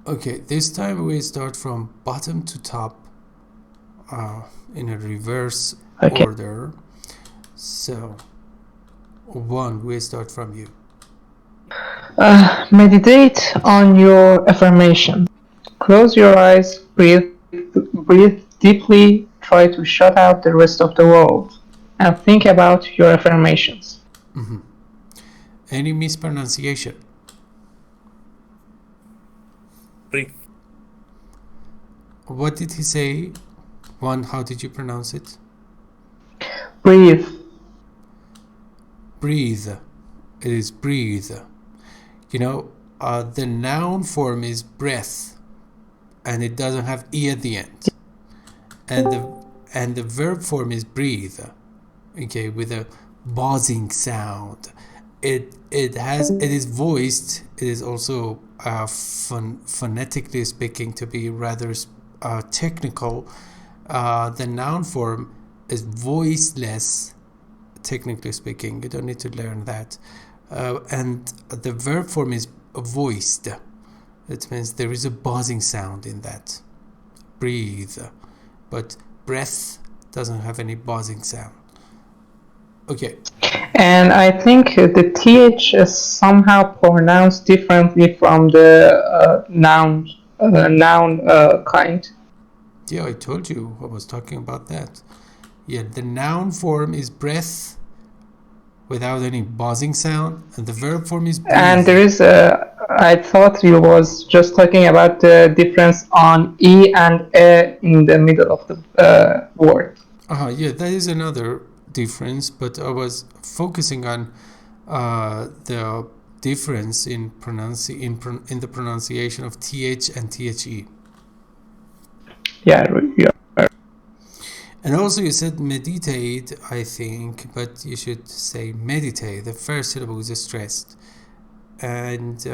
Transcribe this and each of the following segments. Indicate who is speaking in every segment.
Speaker 1: Okay, this time we start from bottom to top in a reverse order. So, 1, we start from you.
Speaker 2: Meditate on your affirmation. Close your eyes, breathe deeply, try to shut out the rest of the world, and think about your affirmations.
Speaker 1: Any mispronunciation?
Speaker 3: Breathe.
Speaker 1: What did he say? 1, how did you pronounce it?
Speaker 2: Breathe.
Speaker 1: Breathe. It is breathe. You know, the noun form is breath, and it doesn't have e at the end. And the verb form is breathe. Okay, with a buzzing sound. It is voiced. It is also phonetically speaking to be rather technical. The noun form is voiceless, technically speaking. You don't need to learn that. And the verb form is voiced. It means there is a buzzing sound in that. Breathe. But breath doesn't have any buzzing sound. Okay.
Speaker 2: And I think the TH is somehow pronounced differently from the noun kind.
Speaker 1: Yeah, I told you I was talking about that. Yeah, the noun form is breath without any buzzing sound, and the verb form is breathe.
Speaker 2: And there is I thought you was just talking about the difference on E and E in the middle of the word.
Speaker 1: Yeah, that is another difference, but I was focusing on the difference in the pronunciation of TH and THE.
Speaker 2: Yeah.
Speaker 1: And also you said meditate, I think, but you should say meditate. The first syllable is stressed. And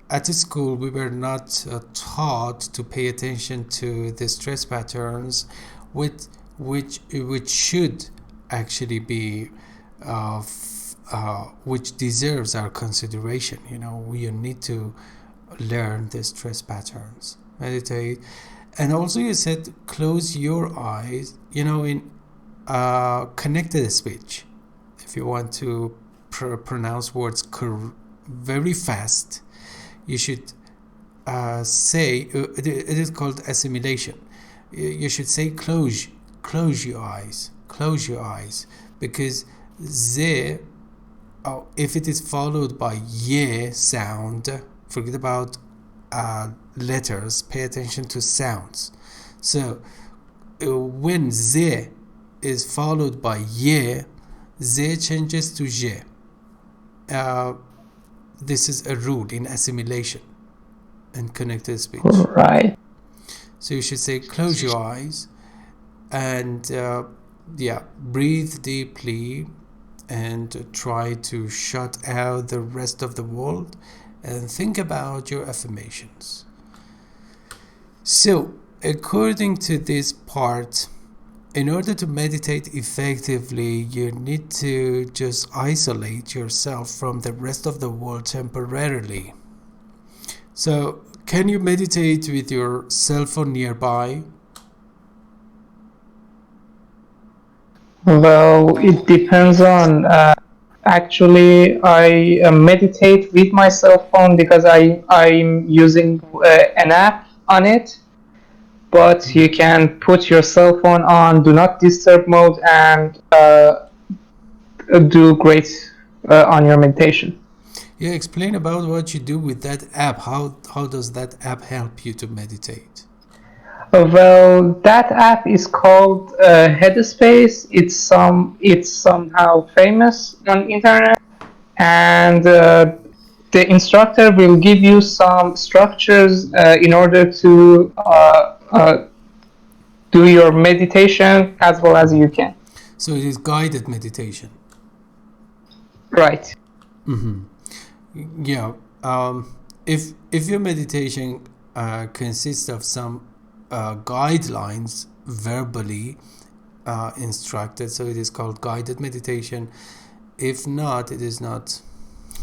Speaker 1: at the school, we were not taught to pay attention to the stress patterns, which should actually be, which deserves our consideration. You know, we need to learn the stress patterns, meditate. And also you said close your eyes, you know, in connected speech. If you want to pronounce words very fast, you should say, it is called assimilation. You should say close your eyes, because ze, if it is followed by ye sound, forget about letters, pay attention to sounds. So when ze is followed by ye, ze changes to je. This is a rule in assimilation and connected speech.
Speaker 2: Right.
Speaker 1: So you should say close your eyes and breathe deeply and try to shut out the rest of the world and think about your affirmations. So, according to this part, in order to meditate effectively, you need to just isolate yourself from the rest of the world temporarily. So, can you meditate with your cell phone nearby?
Speaker 2: Well, it depends on. Actually, I meditate with my cell phone because I'm using an app on it. But you can put your cell phone on do not disturb mode and do great on your meditation.
Speaker 1: Yeah, explain about what you do with that app. How does that app help you to meditate?
Speaker 2: Well, that app is called Headspace. It's somehow famous on internet, and the instructor will give you some structures in order to do your meditation as well as you can.
Speaker 1: So it is guided meditation.
Speaker 2: Right.
Speaker 1: Mm-hmm. Yeah. If your meditation consists of some guidelines verbally instructed, so it is called guided meditation. If not, it is not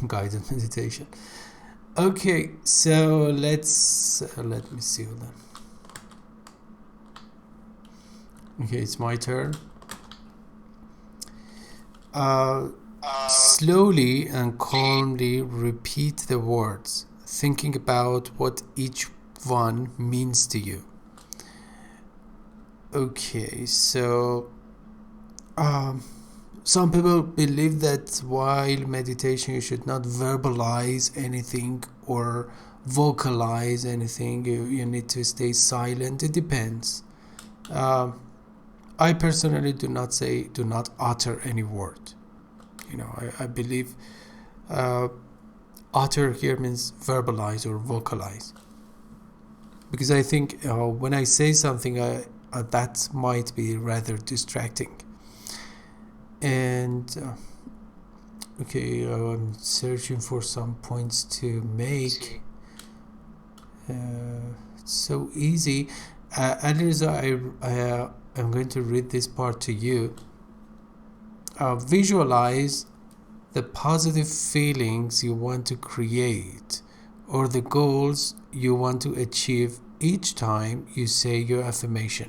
Speaker 1: guided meditation. Okay, so let me see. Hold on. Okay, it's my turn. Slowly and calmly repeat the words, thinking about what each one means to you. Okay, so some people believe that while meditation you should not verbalize anything or vocalize anything. You need to stay silent. It depends. I personally do not utter any word. I believe utter here means verbalize or vocalize, because I think when I say something, that might be rather distracting. And okay, I'm searching for some points to make. It's so easy. Alireza, I'm going to read this part to you. Visualize the positive feelings you want to create or the goals you want to achieve each time you say your affirmation.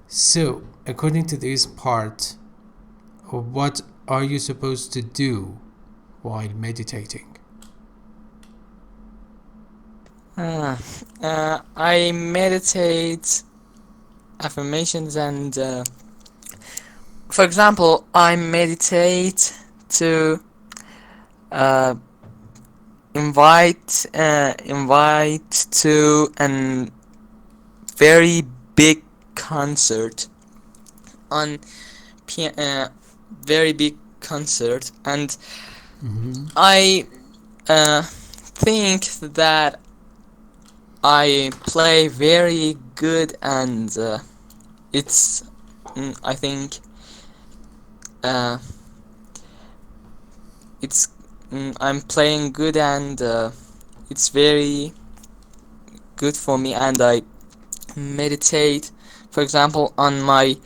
Speaker 1: So, according to this part, what are you supposed to do while meditating?
Speaker 3: I meditate affirmations and for example, I meditate to invite to a very big concert on very big concert, and I think that I play very good, and it's I think it's I'm playing good, and it's very good for me, and I meditate, for example, on my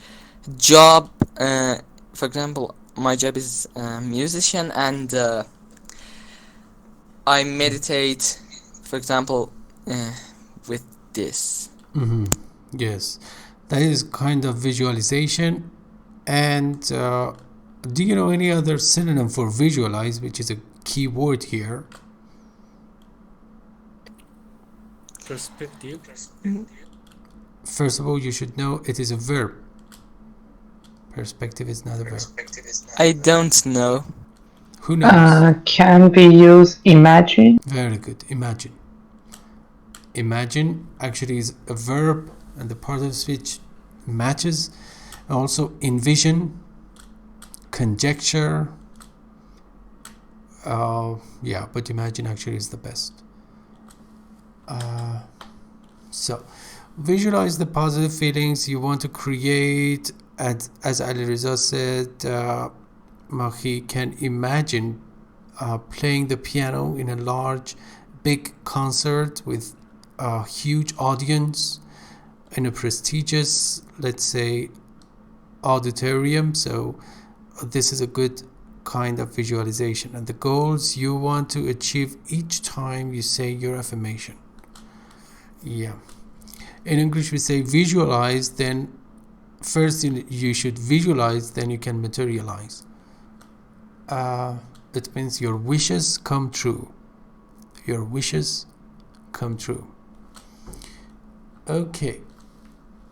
Speaker 3: job. For example, my job is musician, and I meditate, for example, with this.
Speaker 1: Yes, that is kind of visualization. And do you know any other synonym for visualize, which is a key word here?
Speaker 3: Perspective.
Speaker 1: First of all, you should know it is a verb. Perspective is not a verb.
Speaker 3: I don't know.
Speaker 1: Who knows?
Speaker 2: Can we use imagine?
Speaker 1: Very good. Imagine. Imagine actually is a verb, and the part of speech matches. Also envision, conjecture. Yeah, but imagine actually is the best. So visualize the positive feelings you want to create. As Alireza said, Mahi can imagine playing the piano in a large, big concert with a huge audience in a prestigious, let's say, auditorium. So this is a good kind of visualization, and the goals you want to achieve each time you say your affirmation. Yeah, in English we say visualize, then first you should visualize, then you can materialize. It means your wishes come true. Your wishes come true. Okay,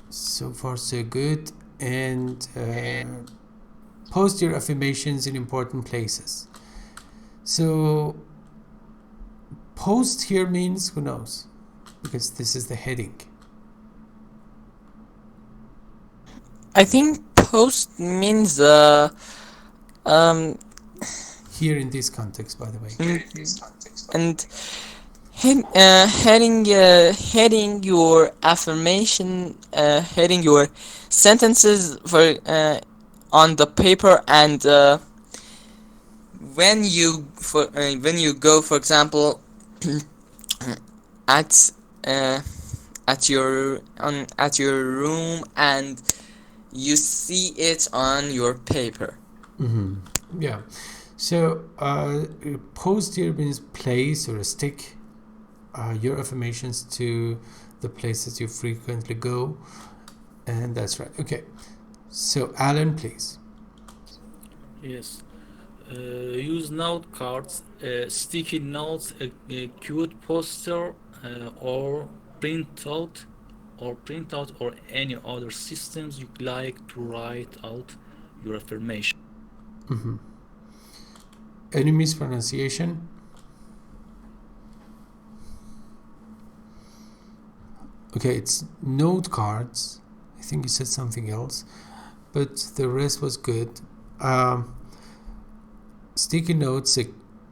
Speaker 1: so far so good. And post your affirmations in important places. So post here means, who knows, because this is the heading.
Speaker 3: I think post means
Speaker 1: Here in this context, by the way.
Speaker 3: and heading your affirmation, heading your sentences for on the paper, and when you go, for example, at your room, and you see it on your paper.
Speaker 1: Yeah. So post here means place or stick your affirmations to the places you frequently go, and that's right. Okay, so Alan, please.
Speaker 4: Yes. Use note cards, sticky notes, a cute poster, or printout, or any other systems you like to write out your affirmation.
Speaker 1: Mm-hmm. Any mispronunciation? Okay, it's note cards. I think you said something else, but the rest was good. Sticky notes, a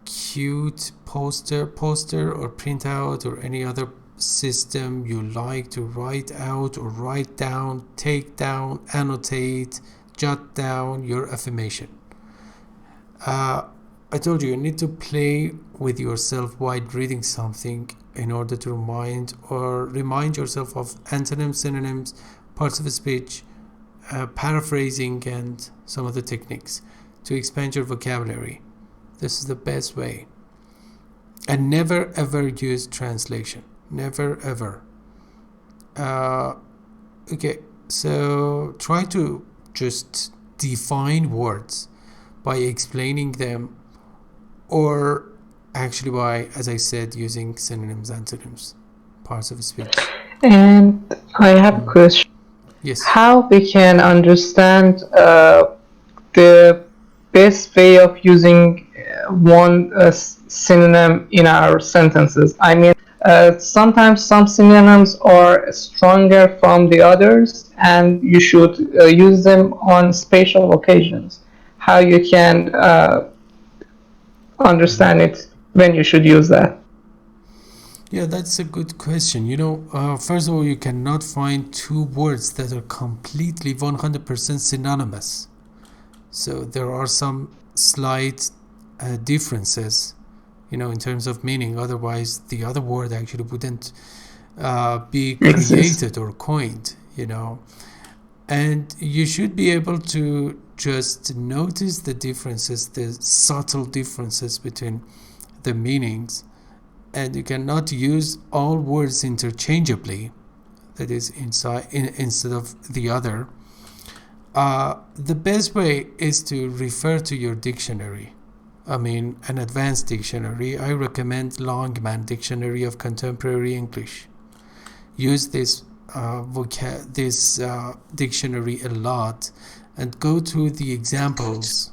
Speaker 1: cute poster or printout, or any other system you like to write out or write down, take down, annotate, jot down your affirmation. I told you need to play with yourself while reading something in order to remind yourself of antonyms, synonyms, parts of speech, paraphrasing, and some of the techniques to expand your vocabulary. This is the best way. And never ever use translation. Never ever. Okay, so try to just define words by explaining them, or actually by, as I said, using synonyms, antonyms, parts of speech.
Speaker 2: And I have a question.
Speaker 1: Yes.
Speaker 2: How we can understand the best way of using one synonym in our sentences? I mean, sometimes some synonyms are stronger from the others, and you should use them on special occasions. How you can understand it when you should use that?
Speaker 1: Yeah, that's a good question. First of all, you cannot find two words that are completely 100% synonymous. So there are some slight differences, in terms of meaning. Otherwise, the other word actually wouldn't be created or coined, And you should be able to just notice the differences, the subtle differences between the meanings. And you cannot use all words interchangeably, that is instead of the other. The best way is to refer to your dictionary. An advanced dictionary. I recommend Longman Dictionary of Contemporary English. Use this dictionary a lot and go to the examples.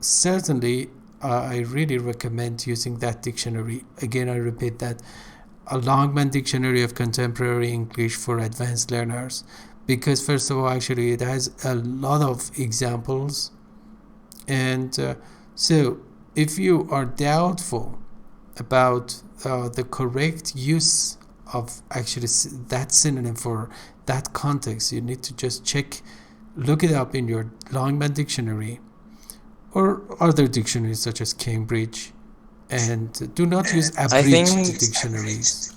Speaker 1: Certainly, I really recommend using that dictionary. Again, I repeat that, a Longman Dictionary of Contemporary English for advanced learners, because first of all, actually, it has a lot of examples. And so if you are doubtful about the correct use of actually that synonym for that context, you need to just look it up in your Longman Dictionary or other dictionaries such as Cambridge, and do not use abridged dictionaries.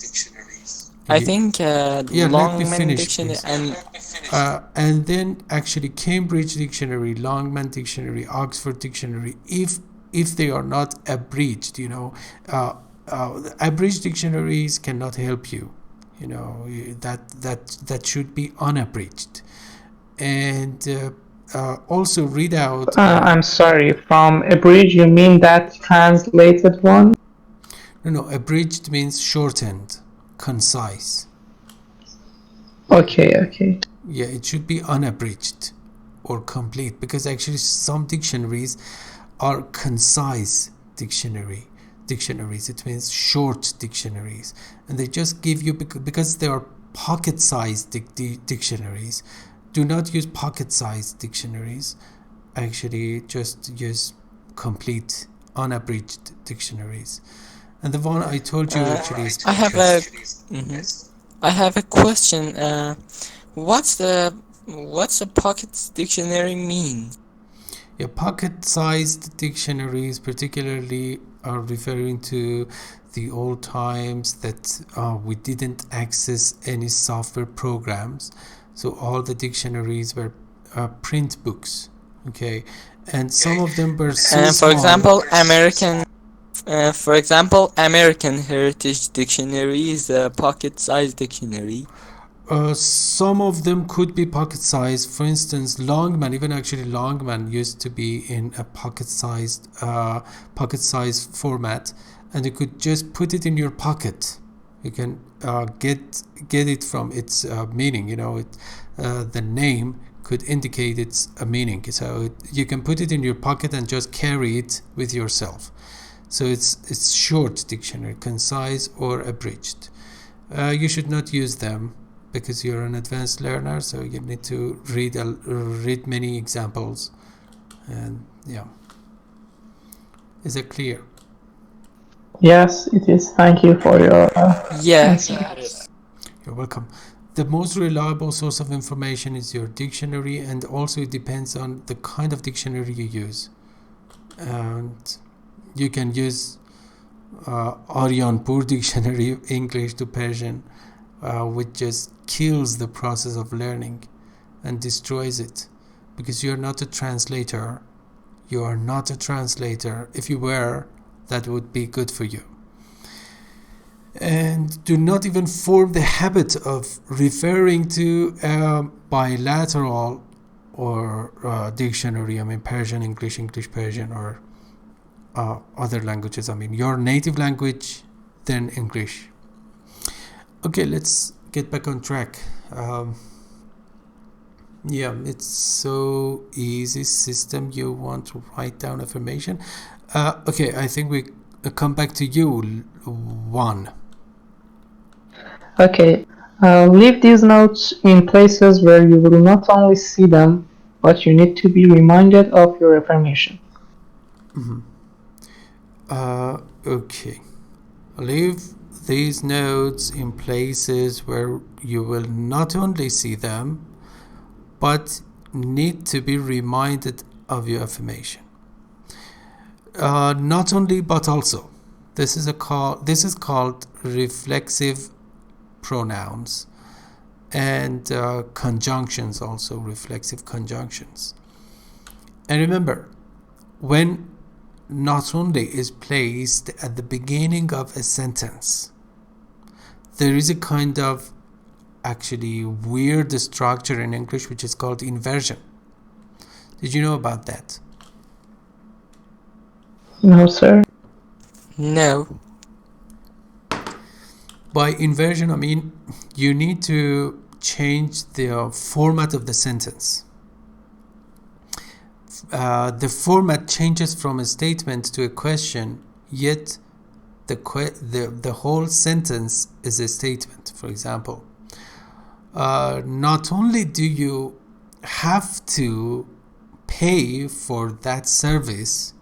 Speaker 3: I think Longman Dictionary
Speaker 1: and then actually Cambridge Dictionary, Longman Dictionary, Oxford Dictionary, if they are not abridged, abridged dictionaries cannot help you. That should be unabridged. And also read out.
Speaker 2: I'm sorry, from abridged you mean that translated one?
Speaker 1: No, abridged means shortened, concise.
Speaker 2: Okay.
Speaker 1: Yeah, it should be unabridged or complete, because actually some dictionaries are concise dictionaries. It means short dictionaries, and they just give you, because they are pocket-sized dictionaries. Do not use pocket-sized dictionaries. Actually, just use complete, unabridged dictionaries. And the one I told you actually is.
Speaker 3: I have a question. What's a pocket dictionary mean?
Speaker 1: Yeah, pocket-sized dictionaries particularly are referring to the old times that we didn't access any software programs. So all the dictionaries were print books, okay? and some of them were so
Speaker 3: And
Speaker 1: small.
Speaker 3: for example, American Heritage Dictionary is a pocket-sized dictionary.
Speaker 1: Some of them could be pocket sized. For instance, Longman, even actually Longman used to be in a pocket sized format, and you could just put it in your pocket. You can get it from its meaning. The name could indicate its meaning. So you can put it in your pocket and just carry it with yourself. So it's short dictionary, concise or abridged. You should not use them because you're an advanced learner, so you need to read many examples. And yeah, is it clear?
Speaker 2: Yes, it is. Thank you for your
Speaker 3: Yeah.
Speaker 2: answer.
Speaker 1: You're welcome. The most reliable source of information is your dictionary, and also it depends on the kind of dictionary you use. And you can use Aryanpur dictionary, English to Persian, which just kills the process of learning and destroys it, because you're not a translator. You are not a translator. If you were, that would be good for you. And do not even form the habit of referring to bilateral or dictionary. I mean, Persian, English, English, Persian, or other languages. I mean, your native language, then English. Okay, let's get back on track. Yeah, it's so easy system. You want to write down affirmation. Okay, I think we come back to you, Juan.
Speaker 2: Okay, leave these notes in places where you will not only see them, but you need to be reminded of your affirmation.
Speaker 1: Mm-hmm. Okay. Leave these notes in places where you will not only see them, but need to be reminded of your affirmation. Not only, but also. This is called reflexive pronouns, and conjunctions, also reflexive conjunctions. And remember, when not only is placed at the beginning of a sentence, there is a kind of actually weird structure in English which is called inversion. Did you know about that?
Speaker 2: No, sir.
Speaker 3: No.
Speaker 1: By inversion, I mean you need to change the format of the sentence. The format changes from a statement to a question, yet the whole sentence is a statement. For example, not only do you have to pay for that service,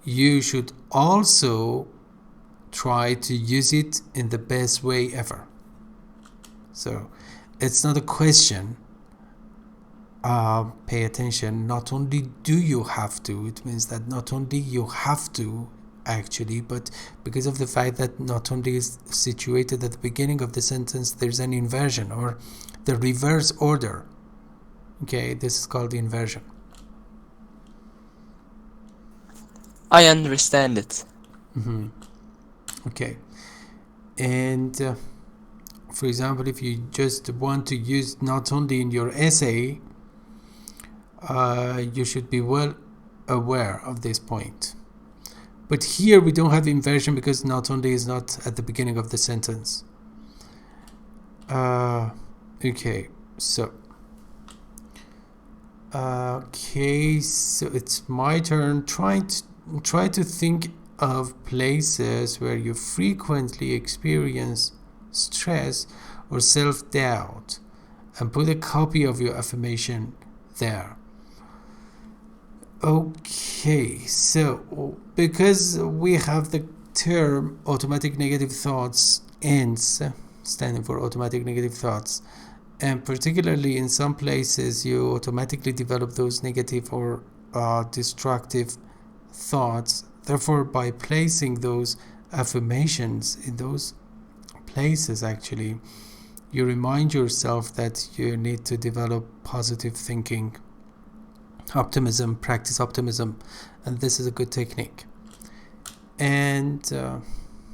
Speaker 1: you should also try to use it in the best way ever. So it's not a question. Pay attention. Not only do you have to, it means that not only you have to actually, but because of the fact that not only is situated at the beginning of the sentence, there's an inversion or the reverse order. Okay, this is called inversion.
Speaker 3: I understand it.
Speaker 1: Mm-hmm. Okay. And for example, if you just want to use not only in your essay, you should be well aware of this point. But here we don't have inversion because not only is not at the beginning of the sentence. Okay, so it's my turn. Try to think of places where you frequently experience stress or self-doubt and put a copy of your affirmation there. Okay, so because we have the term automatic negative thoughts, ANTS, standing for automatic negative thoughts, and particularly in some places you automatically develop those negative or destructive thoughts. Therefore, by placing those affirmations in those places, actually, you remind yourself that you need to develop positive thinking. optimism, practice optimism, and this is a good technique. And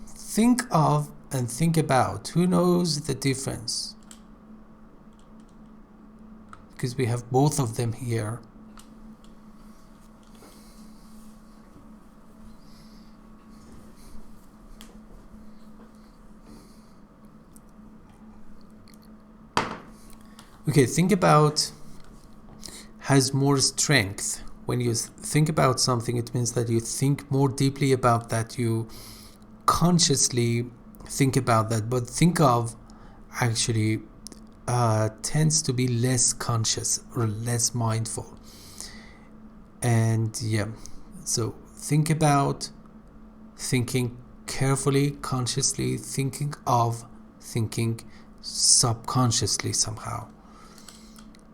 Speaker 1: think of and think about who knows the difference, because we have both of them here. Okay, think about has more strength. When you think about something, it means that you think more deeply about that, you consciously think about that. But think of actually tends to be less conscious or less mindful. And yeah, so think about thinking carefully, consciously, thinking of thinking subconsciously somehow.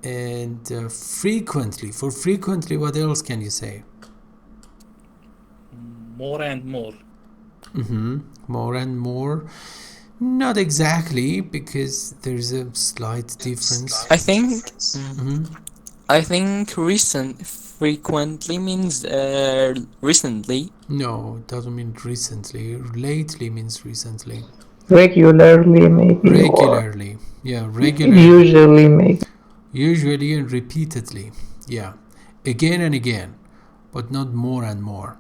Speaker 1: And frequently, for frequently, what else can you say?
Speaker 4: More and more.
Speaker 1: More and more. Not exactly, because there's a slight difference.
Speaker 3: I think frequently means recently.
Speaker 1: No, it doesn't mean recently. Lately means recently.
Speaker 2: Regularly, maybe, or
Speaker 1: Regularly. Yeah, regularly.
Speaker 2: usually, maybe.
Speaker 1: Usually and repeatedly. Yeah. Again and again, but not more and more.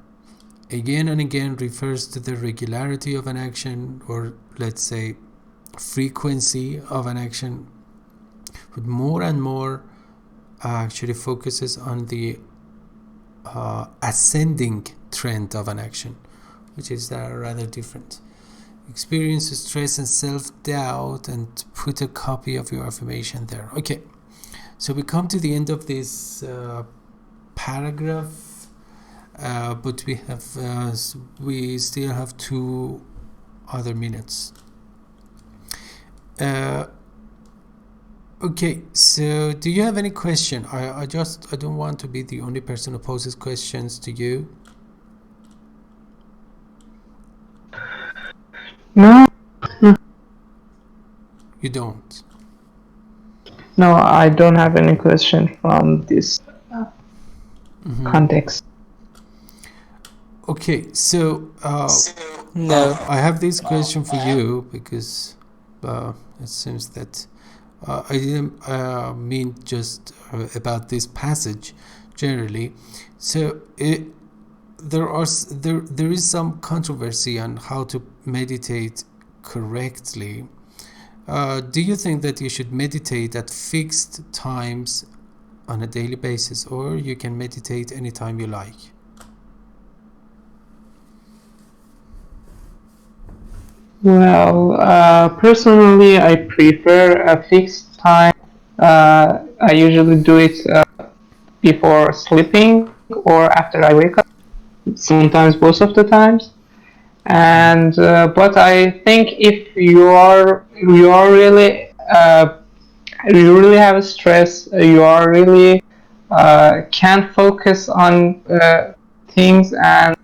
Speaker 1: Again and again refers to the regularity of an action, or let's say frequency of an action. But more and more actually focuses on the ascending trend of an action, which is rather different. Experience stress and self-doubt, and put a copy of your affirmation there. Okay, so we come to the end of this paragraph, but we still have 2 other minutes. Okay, so do you have any question? I don't want to be the only person who poses questions to you.
Speaker 2: No,
Speaker 1: You don't.
Speaker 2: no, I don't have any question from this context.
Speaker 1: Okay, so
Speaker 3: No.
Speaker 1: I have this question for you, because it seems that I didn't mean just about this passage generally. So there is some controversy on how to meditate correctly. Do you think that you should meditate at fixed times on a daily basis, or you can meditate anytime you like?
Speaker 2: Well, personally, I prefer a fixed time. I usually do it before sleeping or after I wake up. Sometimes both of the times. And but I think if you are really you really have stress, you are really can't focus on things, and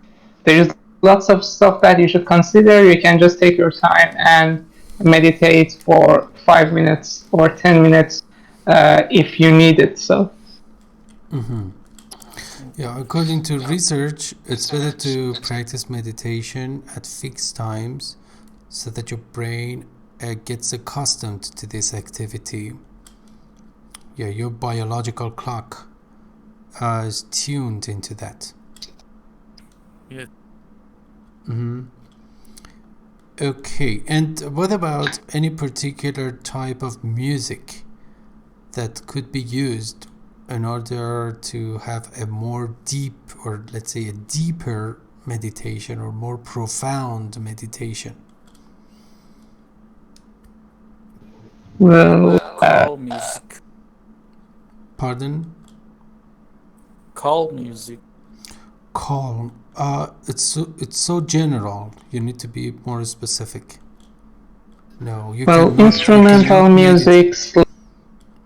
Speaker 2: there is lots of stuff that you should consider. You can just take your time and meditate for 5 minutes or 10 minutes if you need it. So
Speaker 1: Yeah, according to research, it's better to practice meditation at fixed times so that your brain gets accustomed to this activity. Yeah, your biological clock is tuned into that.
Speaker 4: Yeah.
Speaker 1: Okay, and what about any particular type of music that could be used in order to have a more deep, or let's say a deeper meditation, or more profound meditation?
Speaker 2: well,
Speaker 4: Calm music.
Speaker 1: Pardon?
Speaker 4: Calm music.
Speaker 1: Calm. It's so general. You need to be more specific. No, you
Speaker 2: well,
Speaker 1: cannot. You
Speaker 2: instrumental
Speaker 1: cannot
Speaker 2: music.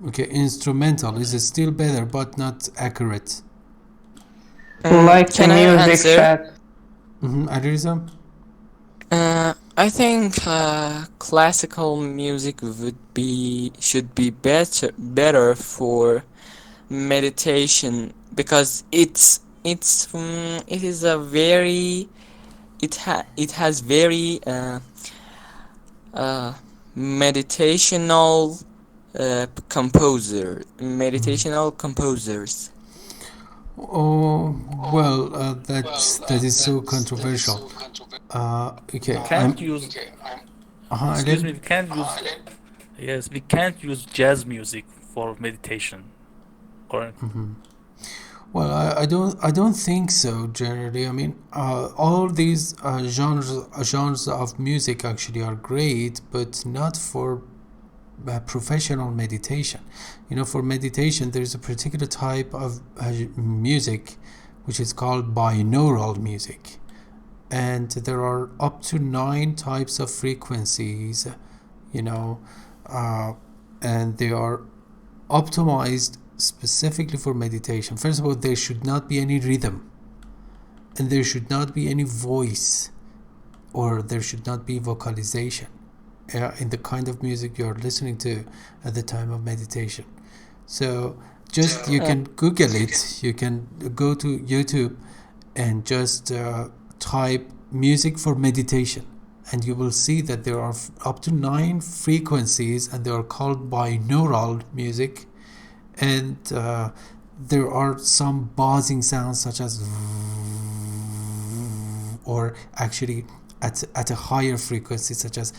Speaker 1: Okay, instrumental is still better, but not accurate.
Speaker 2: Like the
Speaker 3: Can I
Speaker 2: music
Speaker 3: answer?
Speaker 2: chat.
Speaker 1: Adriza?
Speaker 3: I think classical music should be better for meditation because it is a very it has very meditational meditational composers.
Speaker 1: Oh, well, that is so controversial. Okay,
Speaker 4: Can't use. Excuse
Speaker 1: Alan.
Speaker 4: me. We can't use. Yes, we can't use jazz music for meditation. Or
Speaker 1: Well, I don't think so. Generally, I mean, all these genres of music actually are great, but not for professional meditation. You know, for meditation, there is a particular type of music, which is called binaural music, and there are up to 9 types of frequencies. You know, and they are optimized specifically for meditation. First of all, there should not be any rhythm, and there should not be any voice, or there should not be vocalization in the kind of music you're listening to at the time of meditation. So just you can Google it, you can go to YouTube and just type music for meditation, and you will see that there are up to 9 frequencies, and they are called binaural music. And there are some buzzing sounds such as, or actually at a higher frequency such as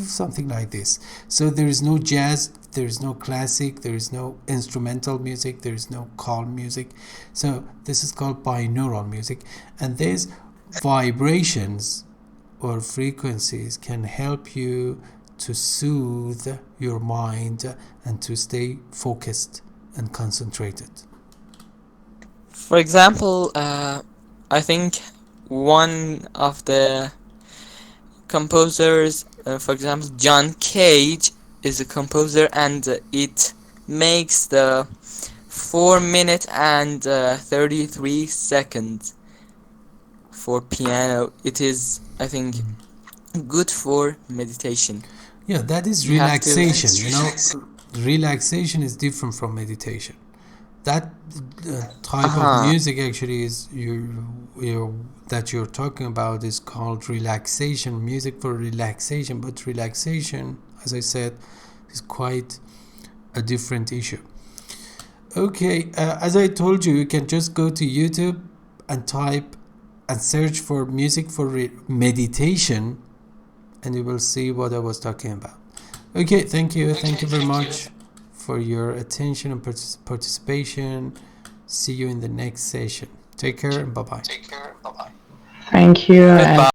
Speaker 1: something like this. So there is no jazz, there is no classic, there is no instrumental music, there is no calm music. So this is called binaural music, and these vibrations or frequencies can help you to soothe your mind and to stay focused and concentrated.
Speaker 3: For example, I think one of the composers, for example, John Cage is a composer, and it makes the 4 minute and 33 seconds for piano. It is, I think, good for meditation.
Speaker 1: Yeah, that is
Speaker 3: You have to-
Speaker 1: relaxation. You know, relaxation is different from meditation. That type of music actually is that you're talking about is called relaxation music for relaxation. But relaxation, as I said, is quite a different issue. Okay, as I told you, you can just go to YouTube and type and search for music for meditation, and you will see what I was talking about. Okay, thank you very much for your attention and participation. See you in the next session. Take care and bye-bye.
Speaker 2: Thank you.
Speaker 3: Goodbye.